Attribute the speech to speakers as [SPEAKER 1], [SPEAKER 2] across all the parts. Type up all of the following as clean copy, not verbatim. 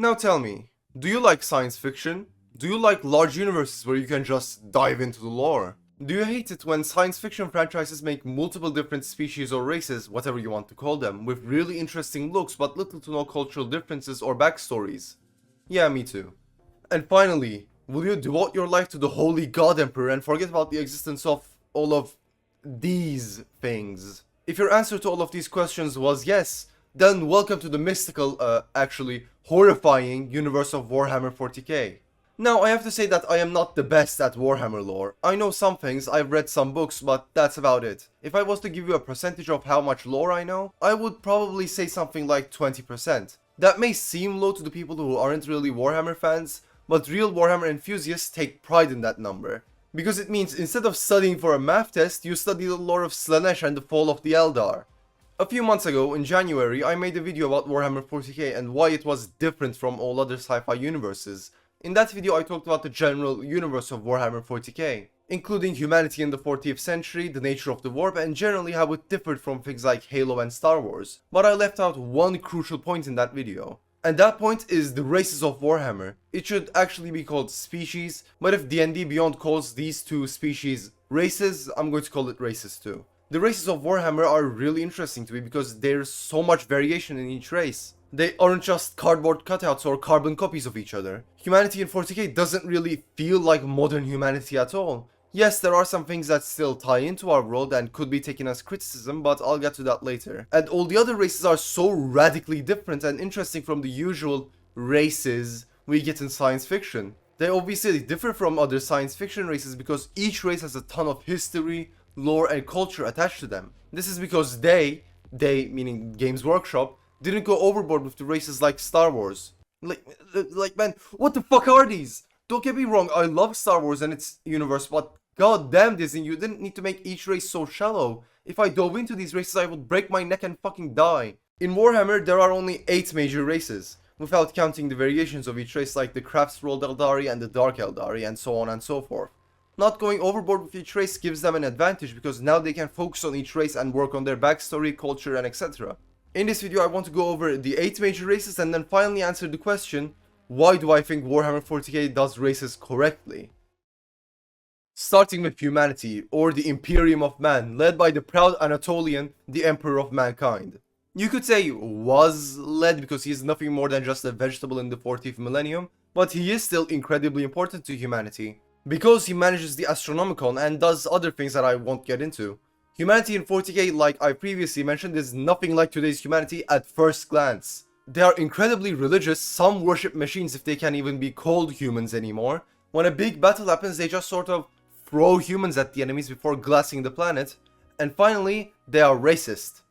[SPEAKER 1] Now tell me, do you like science fiction? Do you like large universes where you can just dive into the lore? Do you hate it when science fiction franchises make multiple different species or races, whatever you want to call them, with really interesting looks but little to no cultural differences or backstories? Yeah, me too. And finally, will you devote your life to the Holy God Emperor and forget about the existence of all of these things? If your answer to all of these questions was yes, then welcome to the mystical, actually horrifying universe of Warhammer 40K. Now, I have to say that I am not the best at Warhammer lore. I know some things, I've read some books, but that's about it. If I was to give you a percentage of how much lore I know, I would probably say something like 20%. That may seem low to the people who aren't really Warhammer fans, but real Warhammer enthusiasts take pride in that number. Because it means instead of studying for a math test, you study the lore of Slaanesh and the fall of the Eldar. A few months ago, in January, I made a video about Warhammer 40K and why it was different from all other sci-fi universes. In that video, I talked about the general universe of Warhammer 40K, including humanity in the 40th century, the nature of the warp, and generally how it differed from things like Halo and Star Wars. But I left out one crucial point in that video. And that point is the races of Warhammer. It should actually be called species, but if D&D Beyond calls these two species races, I'm going to call it races too. The races of Warhammer are really interesting to me because there's so much variation in each race. They aren't just cardboard cutouts or carbon copies of each other. Humanity in 40K doesn't really feel like modern humanity at all. Yes, there are some things that still tie into our world and could be taken as criticism, but I'll get to that later. And all the other races are so radically different and interesting from the usual races we get in science fiction. They obviously differ from other science fiction races because each race has a ton of history, lore, and culture attached to them. This is because they meaning Games Workshop, didn't go overboard with the races like Star Wars. Like man, what the fuck are these? Don't get me wrong, I love Star Wars and its universe, but goddamn Disney, you didn't need to make each race so shallow. If I dove into these races, I would break my neck and fucking die. In Warhammer, there are only 8 major races, without counting the variations of each race like the Craftsworld Eldari and the Dark Eldari and so on and so forth. Not going overboard with each race gives them an advantage because now they can focus on each race and work on their backstory, culture, and etc. In this video, I want to go over the 8 major races and then finally answer the question, why do I think Warhammer 40K does races correctly? Starting with humanity, or the Imperium of Man, led by the proud Anatolian, the Emperor of Mankind. You could say was led because he is nothing more than just a vegetable in the 40th millennium, but he is still incredibly important to humanity, because he manages the Astronomicon and does other things that I won't get into. Humanity in 40K, like I previously mentioned, is nothing like today's humanity at first glance. They are incredibly religious, some worship machines if they can't even be called humans anymore. When a big battle happens, they just sort of throw humans at the enemies before glassing the planet. And finally, they are racist.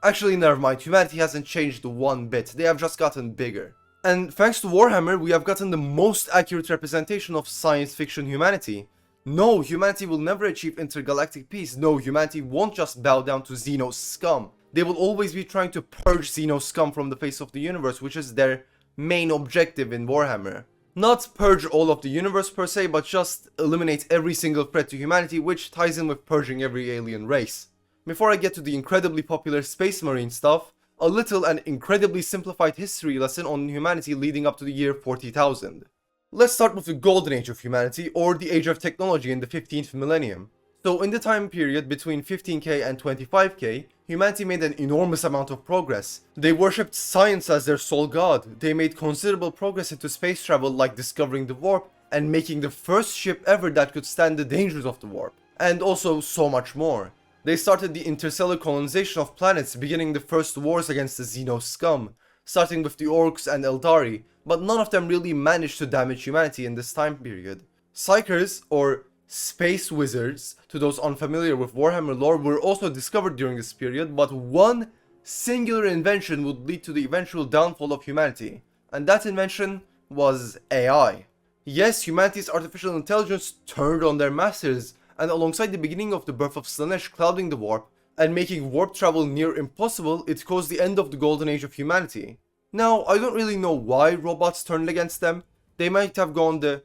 [SPEAKER 1] Actually, never mind, humanity hasn't changed one bit, they have just gotten bigger. And thanks to Warhammer, we have gotten the most accurate representation of science fiction humanity. No, humanity will never achieve intergalactic peace. No, humanity won't just bow down to Xenos scum. They will always be trying to purge Xenos scum from the face of the universe, which is their main objective in Warhammer. Not purge all of the universe per se, but just eliminate every single threat to humanity, which ties in with purging every alien race. Before I get to the incredibly popular Space Marine stuff, a little and incredibly simplified history lesson on humanity leading up to the year 40,000. Let's start with the Golden Age of humanity, or the Age of Technology in the 15th millennium. So in the time period between 15k and 25k, humanity made an enormous amount of progress. They worshipped science as their sole god, they made considerable progress into space travel like discovering the warp and making the first ship ever that could stand the dangers of the warp, and also so much more. They started the interstellar colonization of planets, beginning the first wars against the Xenos scum, starting with the Orcs and Eldari, but none of them really managed to damage humanity in this time period. Psykers, or space wizards, to those unfamiliar with Warhammer lore, were also discovered during this period, but one singular invention would lead to the eventual downfall of humanity, and that invention was AI. Yes, humanity's artificial intelligence turned on their masters, and alongside the beginning of the birth of Slaanesh clouding the warp, and making warp travel near impossible, it caused the end of the golden age of humanity. Now, I don't really know why robots turned against them. They might have gone the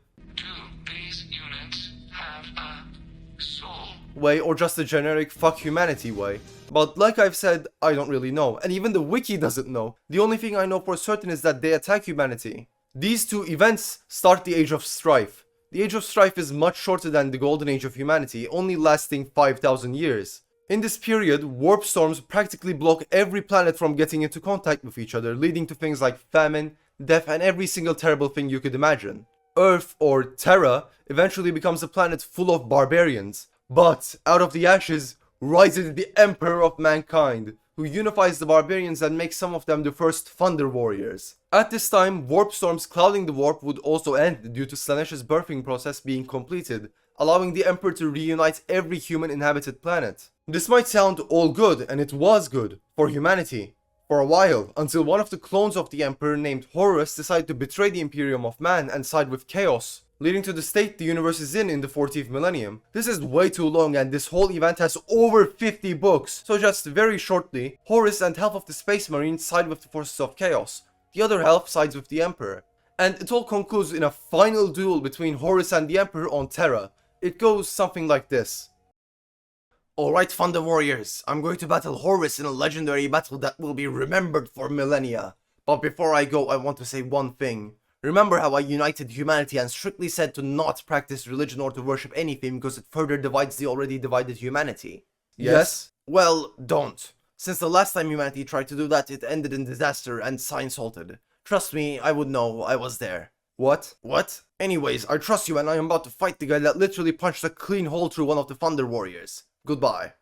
[SPEAKER 2] These units have a soul
[SPEAKER 1] way, or just the generic fuck humanity way. But like I've said, I don't really know, and even the wiki doesn't know. The only thing I know for certain is that they attack humanity. These two events start the Age of Strife. The Age of Strife is much shorter than the Golden Age of humanity, only lasting 5,000 years. In this period, warp storms practically block every planet from getting into contact with each other, leading to things like famine, death, and every single terrible thing you could imagine. Earth, or Terra, eventually becomes a planet full of barbarians. But, out of the ashes, rises the Emperor of Mankind, who unifies the barbarians and makes some of them the first Thunder Warriors. At this time, warp storms clouding the warp would also end due to Slaanesha's birthing process being completed, allowing the Emperor to reunite every human inhabited planet. This might sound all good, and it was good, for humanity. For a while, until one of the clones of the Emperor named Horus decided to betray the Imperium of Man and side with Chaos, leading to the state the universe is in the 40th millennium. This is way too long and this whole event has over 50 books, so just very shortly, Horus and half of the Space Marines side with the forces of Chaos, the other half sides with the Emperor. And it all concludes in a final duel between Horus and the Emperor on Terra. It goes something like this. Alright Thunder Warriors, I'm going to battle Horus in a legendary battle that will be remembered for millennia. But before I go, I want to say one thing. Remember how I united humanity and strictly said to not practice religion or to worship anything because it further divides the already divided humanity? Yes? Well, don't. Since the last time humanity tried to do that, it ended in disaster and science halted. Trust me, I would know, I was there. What? What? Anyways, I trust you and I am about to fight the guy that literally punched a clean hole through one of the Thunder Warriors. Goodbye.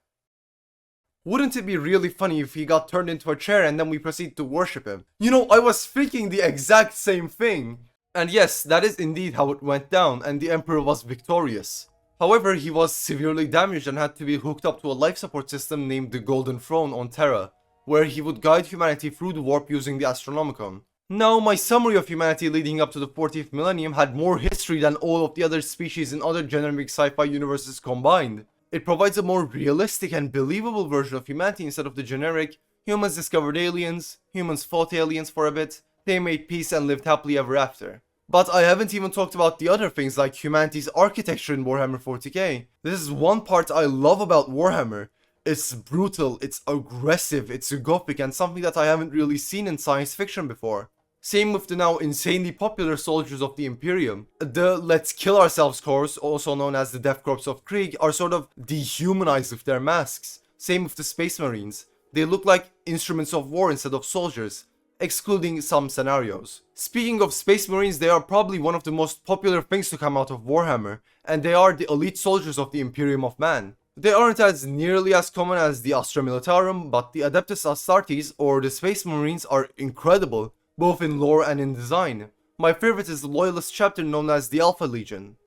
[SPEAKER 1] Wouldn't it be really funny if he got turned into a chair and then we proceed to worship him? You know, I was thinking the exact same thing. And yes, that is indeed how it went down, and the Emperor was victorious. However, he was severely damaged and had to be hooked up to a life support system named the Golden Throne on Terra, where he would guide humanity through the warp using the Astronomicon. Now, my summary of humanity leading up to the 40th millennium had more history than all of the other species in other generic sci-fi universes combined. It provides a more realistic and believable version of humanity instead of the generic humans discovered aliens, humans fought aliens for a bit, they made peace and lived happily ever after. But I haven't even talked about the other things like humanity's architecture in Warhammer 40K. This is one part I love about Warhammer. It's brutal, it's aggressive, it's gothic, and something that I haven't really seen in science fiction before. Same with the now insanely popular soldiers of the Imperium. The Let's Kill Ourselves Corps, also known as the Death Corps of Krieg, are sort of dehumanized with their masks. Same with the Space Marines. They look like instruments of war instead of soldiers, excluding some scenarios. Speaking of Space Marines, they are probably one of the most popular things to come out of Warhammer, and they are the elite soldiers of the Imperium of Man. They aren't as nearly as common as the Astra Militarum, but the Adeptus Astartes or the Space Marines are incredible, both in lore and in design. My favorite is the Loyalist chapter known as the Alpha Legion.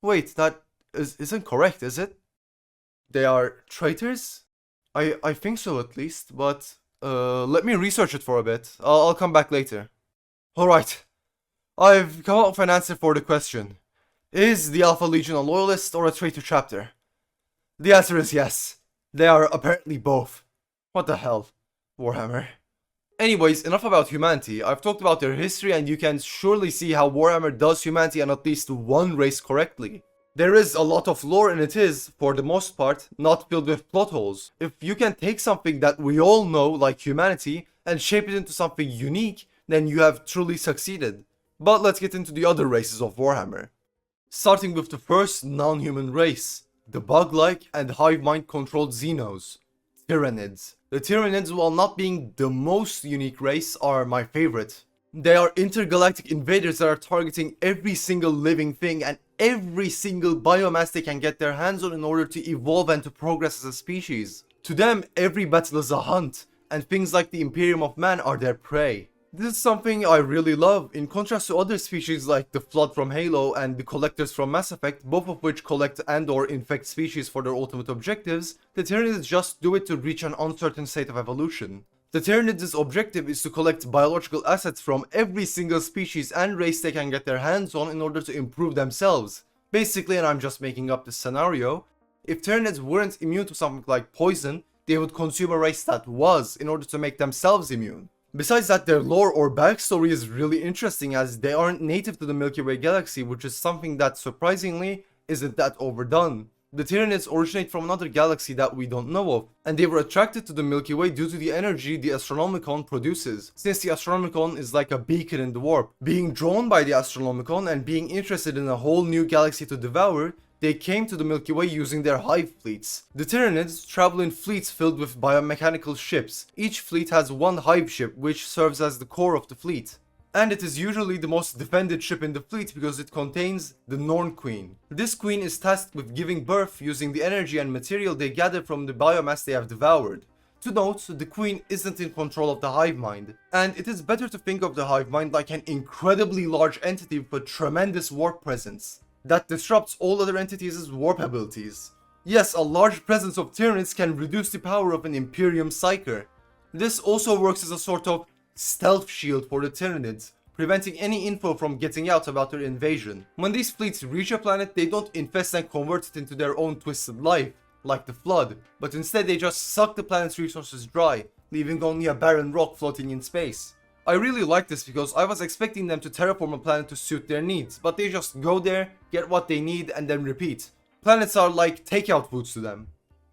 [SPEAKER 1] Wait, that isn't correct, is it? They are traitors? I think so at least, but let me research it for a bit. I'll come back later. Alright, I've come up with an answer for the question. Is the Alpha Legion a Loyalist or a traitor chapter? The answer is yes. They are apparently both. What the hell, Warhammer. Anyways, enough about humanity. I've talked about their history and you can surely see how Warhammer does humanity and at least one race correctly. There is a lot of lore and it is, for the most part, not filled with plot holes. If you can take something that we all know, like humanity, and shape it into something unique, then you have truly succeeded. But let's get into the other races of Warhammer. Starting with the first non-human race, the bug-like and hive-mind controlled Xenos. Tyranids. The Tyranids, while not being the most unique race, are my favorite. They are intergalactic invaders that are targeting every single living thing and every single biomass they can get their hands on in order to evolve and to progress as a species. To them, every battle is a hunt, and things like the Imperium of Man are their prey. This is something I really love, in contrast to other species like the Flood from Halo and the Collectors from Mass Effect, both of which collect and or infect species for their ultimate objectives. The Tyranids just do it to reach an uncertain state of evolution. The Tyranids' objective is to collect biological assets from every single species and race they can get their hands on in order to improve themselves. Basically, and I'm just making up this scenario, if Tyranids weren't immune to something like poison, they would consume a race that was in order to make themselves immune. Besides that, their lore or backstory is really interesting as they aren't native to the Milky Way galaxy, which is something that surprisingly isn't that overdone. The Tyranids originate from another galaxy that we don't know of, and they were attracted to the Milky Way due to the energy the Astronomicon produces, since the Astronomicon is like a beacon in the warp. Being drawn by the Astronomicon and being interested in a whole new galaxy to devour, they came to the Milky Way using their hive fleets. The Tyranids travel in fleets filled with biomechanical ships. Each fleet has one hive ship, which serves as the core of the fleet. And it is usually the most defended ship in the fleet because it contains the Norn Queen. This queen is tasked with giving birth using the energy and material they gather from the biomass they have devoured. To note, the queen isn't in control of the hive mind, and it is better to think of the hive mind like an incredibly large entity with a tremendous warp presence that disrupts all other entities' warp abilities. Yes, a large presence of Tyranids can reduce the power of an Imperium Psyker. This also works as a sort of stealth shield for the Tyranids, preventing any info from getting out about their invasion. When these fleets reach a planet, they don't infest and convert it into their own twisted life, like the Flood, but instead they just suck the planet's resources dry, leaving only a barren rock floating in space. I really like this because I was expecting them to terraform a planet to suit their needs, but they just go there, get what they need, and then repeat. Planets are like takeout foods to them.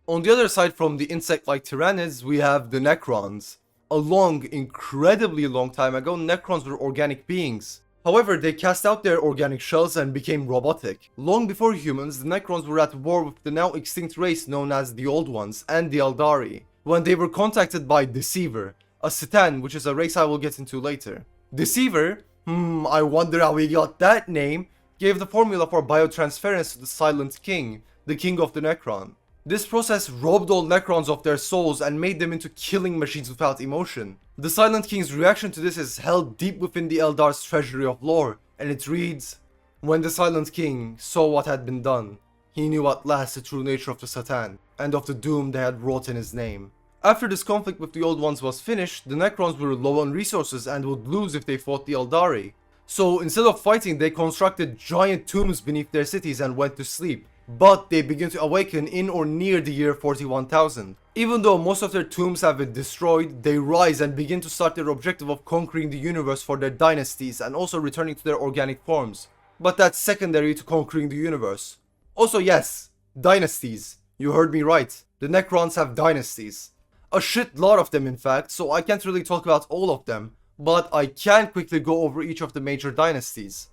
[SPEAKER 1] On the other side from the insect-like Tyranids, we have the Necrons. A long, incredibly long time ago, Necrons were organic beings. However, they cast out their organic shells and became robotic. Long before humans, the Necrons were at war with the now extinct race known as the Old Ones and the Eldari, when they were contacted by Deceiver, a Citan, which is a race I will get into later. Deceiver, I wonder how he got that name, gave the formula for biotransference to the Silent King, the king of the Necron. This process robbed all Necrons of their souls and made them into killing machines without emotion. The Silent King's reaction to this is held deep within the Eldar's treasury of lore, and it reads, "When the Silent King saw what had been done, he knew at last the true nature of the Satan, and of the doom they had wrought in his name." After this conflict with the Old Ones was finished, the Necrons were low on resources and would lose if they fought the Eldari. So instead of fighting, they constructed giant tombs beneath their cities and went to sleep. But they begin to awaken in or near the year 41,000. Even though most of their tombs have been destroyed, they rise and begin to start their objective of conquering the universe for their dynasties and also returning to their organic forms. But that's secondary to conquering the universe. Also yes, dynasties. You heard me right. The Necrons have dynasties. A shit lot of them in fact, so I can't really talk about all of them, but I can quickly go over each of the major dynasties.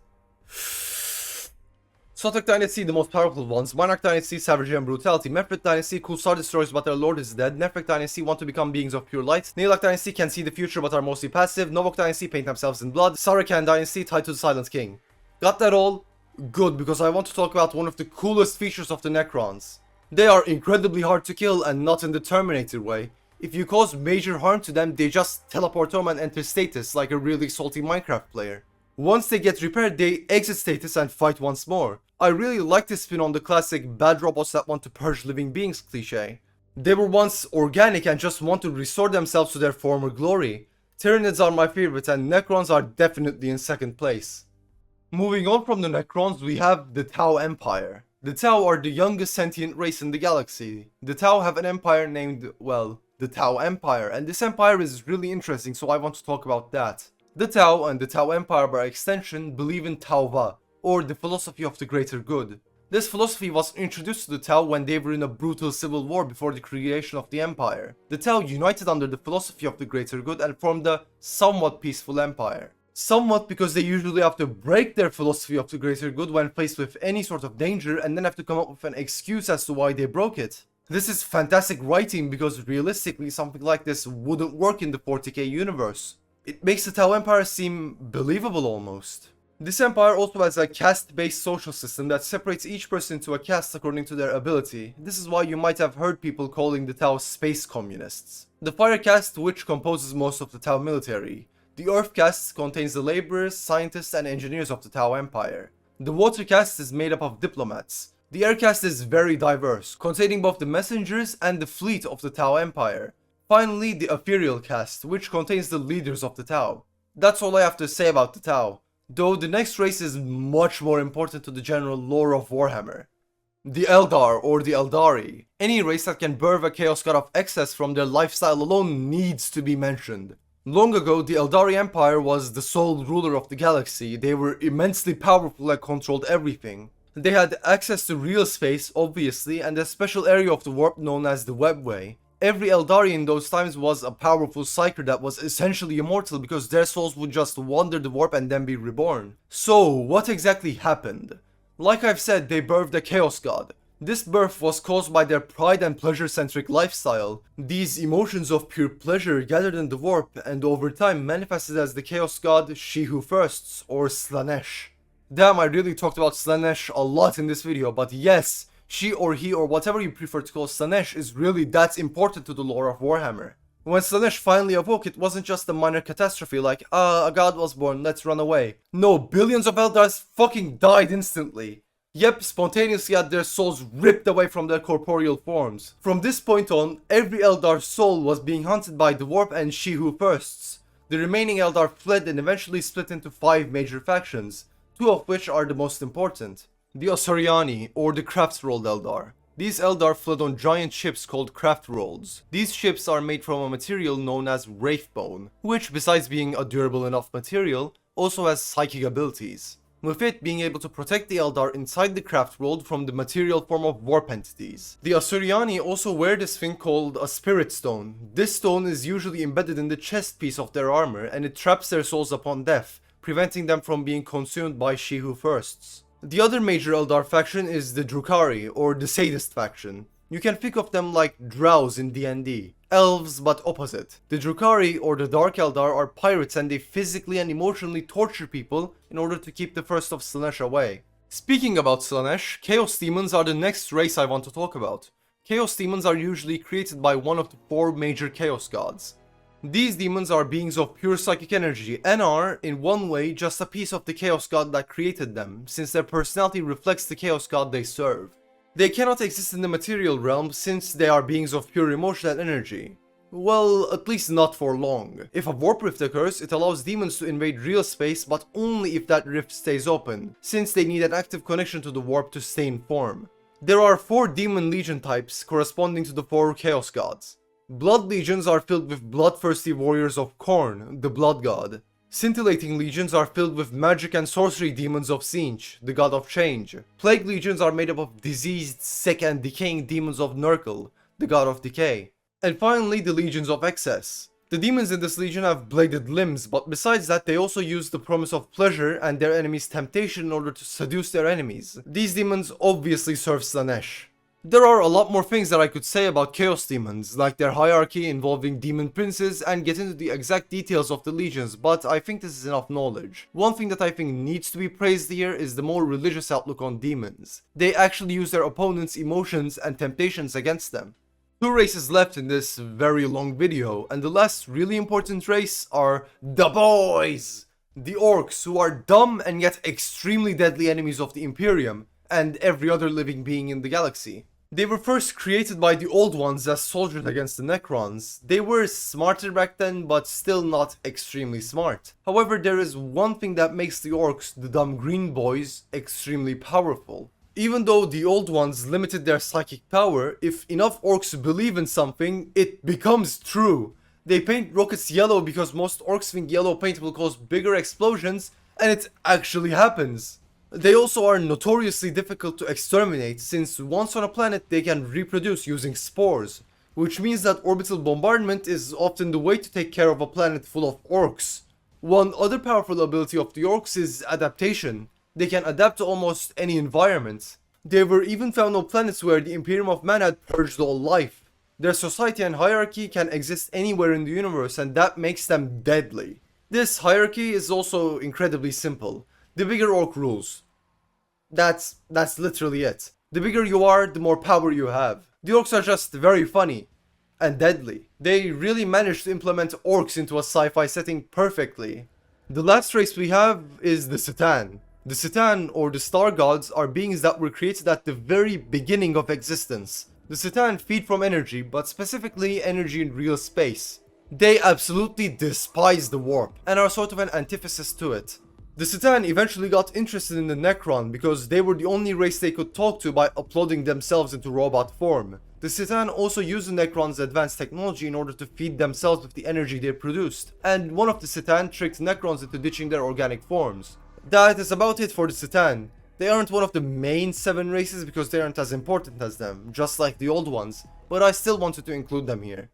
[SPEAKER 1] Sotek Dynasty, the most powerful ones. Monarch Dynasty, savagery and brutality. Mefrit Dynasty, cool star destroys but their lord is dead. Nefrek Dynasty, want to become beings of pure light. Neelak Dynasty, can see the future but are mostly passive. Novok Dynasty, paint themselves in blood. Sarakan Dynasty, tied to the Silent King. Got that all? Good, because I want to talk about one of the coolest features of the Necrons. They are incredibly hard to kill and not in the Terminator way. If you cause major harm to them, they just teleport home and enter status like a really salty Minecraft player. Once they get repaired, they exit status and fight once more. I really like this spin on the classic bad robots that want to purge living beings cliche. They were once organic and just want to restore themselves to their former glory. Tyranids are my favorite and Necrons are definitely in second place. Moving on from the Necrons, we have the Tau Empire. The Tau are the youngest sentient race in the galaxy. The Tau have an empire named, well, the Tau Empire, and this empire is really interesting, so I want to talk about that. The Tau and the Tau Empire by extension believe in Tauva, or the philosophy of the greater good. This philosophy was introduced to the Tau when they were in a brutal civil war before the creation of the empire. The Tau united under the philosophy of the greater good and formed a somewhat peaceful empire. Somewhat because they usually have to break their philosophy of the greater good when faced with any sort of danger and then have to come up with an excuse as to why they broke it. This is fantastic writing because realistically something like this wouldn't work in the 40k universe. It makes the Tau Empire seem believable almost. This empire also has a caste-based social system that separates each person into a caste according to their ability. This is why you might have heard people calling the Tau space communists. The Fire caste, which composes most of the Tau military. The Earth caste contains the laborers, scientists and engineers of the Tau Empire. The Water caste is made up of diplomats. The Air caste is very diverse, containing both the messengers and the fleet of the Tau Empire. Finally, the Ethereal caste, which contains the leaders of the Tau. That's all I have to say about the Tau, though the next race is much more important to the general lore of Warhammer. The Eldar or the Eldari. Any race that can birth a chaos god of excess from their lifestyle alone needs to be mentioned. Long ago, the Eldari Empire was the sole ruler of the galaxy. They were immensely powerful and controlled everything. They had access to real space, obviously, and a special area of the warp known as the Webway. Every Eldari in those times was a powerful psyker that was essentially immortal because their souls would just wander the warp and then be reborn. So, what exactly happened? Like I've said, they birthed a Chaos God. This birth was caused by their pride and pleasure-centric lifestyle. These emotions of pure pleasure gathered in the warp and over time manifested as the Chaos God She Who Firsts, or Slaanesh. Damn, I really talked about Slaanesh a lot in this video, but yes, she or he or whatever you prefer to call Slaanesh is really that important to the lore of Warhammer. When Slaanesh finally awoke, it wasn't just a minor catastrophe like, a god was born, let's run away. No, billions of Eldars fucking died instantly. Yep, spontaneously had their souls ripped away from their corporeal forms. From this point on, every Eldar's soul was being hunted by the Warp and She Who Firsts. The remaining Eldar fled and eventually split into 5 major factions, 2 of which are the most important. The Assuriani, or the Craftsrolled Eldar. These Eldar fled on giant ships called Craftrolls. These ships are made from a material known as Wraithbone, which besides being a durable enough material, also has psychic abilities, with it being able to protect the Eldar inside the Craftrolled from the material form of warp entities. The Assuriani also wear this thing called a Spirit Stone. This stone is usually embedded in the chest piece of their armor and it traps their souls upon death, preventing them from being consumed by She Who Firsts. The other major Eldar faction is the Drukhari, or the Sadist faction. You can think of them like drows in D&D. Elves, but opposite. The Drukhari, or the Dark Eldar, are pirates and they physically and emotionally torture people in order to keep the first of Slaanesh away. Speaking about Slaanesh, Chaos Demons are the next race I want to talk about. Chaos Demons are usually created by one of the 4 major Chaos Gods. These demons are beings of pure psychic energy and are, in one way, just a piece of the Chaos God that created them, since their personality reflects the Chaos God they serve. They cannot exist in the material realm since they are beings of pure emotion and energy. Well, at least not for long. If a warp rift occurs, it allows demons to invade real space, but only if that rift stays open, since they need an active connection to the warp to stay in form. There are 4 demon legion types corresponding to the 4 Chaos Gods. Blood legions are filled with bloodthirsty warriors of Khorne, the blood god. Scintillating legions are filled with magic and sorcery demons of Tzeentch, the god of change. Plague legions are made up of diseased, sick and decaying demons of Nurgle, the god of decay. And finally, the legions of excess. The demons in this legion have bladed limbs, but besides that they also use the promise of pleasure and their enemies' temptation in order to seduce their enemies. These demons obviously serve Slaanesh. There are a lot more things that I could say about Chaos Demons, like their hierarchy involving demon princes and get into the exact details of the legions, but I think this is enough knowledge. One thing that I think needs to be praised here is the more religious outlook on demons. They actually use their opponents' emotions and temptations against them. 2 races left in this very long video, and the last really important race are the boys! The Orcs, who are dumb and yet extremely deadly enemies of the Imperium, and every other living being in the galaxy. They were first created by the Old Ones as soldiers against the Necrons. They were smarter back then, but still not extremely smart. However, there is one thing that makes the Orcs, the dumb green boys, extremely powerful. Even though the Old Ones limited their psychic power, if enough Orcs believe in something, it becomes true. They paint rockets yellow because most Orcs think yellow paint will cause bigger explosions, and it actually happens. They also are notoriously difficult to exterminate, since once on a planet they can reproduce using spores, which means that orbital bombardment is often the way to take care of a planet full of Orcs. One other powerful ability of the Orcs is adaptation. They can adapt to almost any environment. There were even found on planets where the Imperium of Man had purged all life. Their society and hierarchy can exist anywhere in the universe, and that makes them deadly. This hierarchy is also incredibly simple. The bigger Orc rules. That's literally it. The bigger you are, the more power you have. The Orcs are just very funny and deadly. They really managed to implement Orcs into a sci-fi setting perfectly. The last race we have is the C'tan. The C'tan, or the Star Gods, are beings that were created at the very beginning of existence. The C'tan feed from energy, but specifically energy in real space. They absolutely despise the warp, and are sort of an antithesis to it. The C'tan eventually got interested in the Necron because they were the only race they could talk to by uploading themselves into robot form. The C'tan also used the Necron's advanced technology in order to feed themselves with the energy they produced, and one of the C'tan tricked Necrons into ditching their organic forms. That is about it for the C'tan. They aren't one of the main 7 races because they aren't as important as them, just like the old ones, but I still wanted to include them here.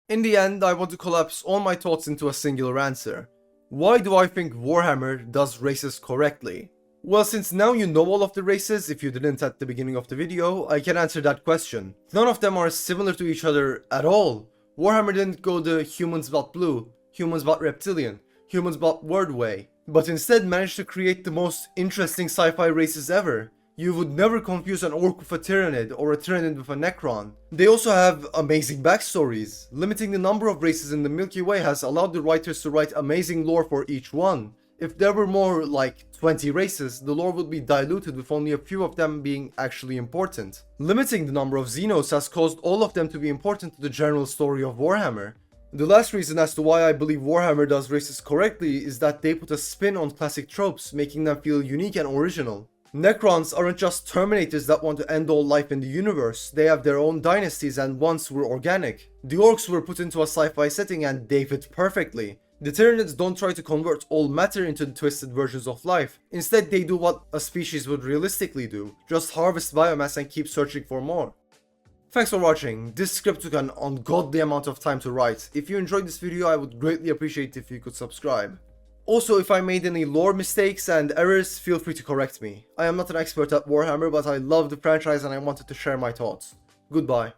[SPEAKER 1] In the end, I want to collapse all my thoughts into a singular answer. Why do I think Warhammer does races correctly? Well, since now you know all of the races, if you didn't at the beginning of the video, I can answer that question. None of them are similar to each other at all. Warhammer didn't go the humans but blue, humans but reptilian, humans but word way, but instead managed to create the most interesting sci-fi races ever. You would never confuse an orc with a Tyranid or a Tyranid with a Necron. They also have amazing backstories. Limiting the number of races in the Milky Way has allowed the writers to write amazing lore for each one. If there were more like 20 races, the lore would be diluted with only a few of them being actually important. Limiting the number of Xenos has caused all of them to be important to the general story of Warhammer. The last reason as to why I believe Warhammer does races correctly is that they put a spin on classic tropes, making them feel unique and original. Necrons aren't just Terminators that want to end all life in the universe, they have their own dynasties and once were organic. The Orcs were put into a sci-fi setting and they fit perfectly. The Tyranids don't try to convert all matter into twisted versions of life. Instead, they do what a species would realistically do, just harvest biomass and keep searching for more. Thanks for watching. This script took an ungodly amount of time to write. If you enjoyed this video, I would greatly appreciate if you could subscribe. Also, if I made any lore mistakes and errors, feel free to correct me. I am not an expert at Warhammer, but I love the franchise and I wanted to share my thoughts. Goodbye.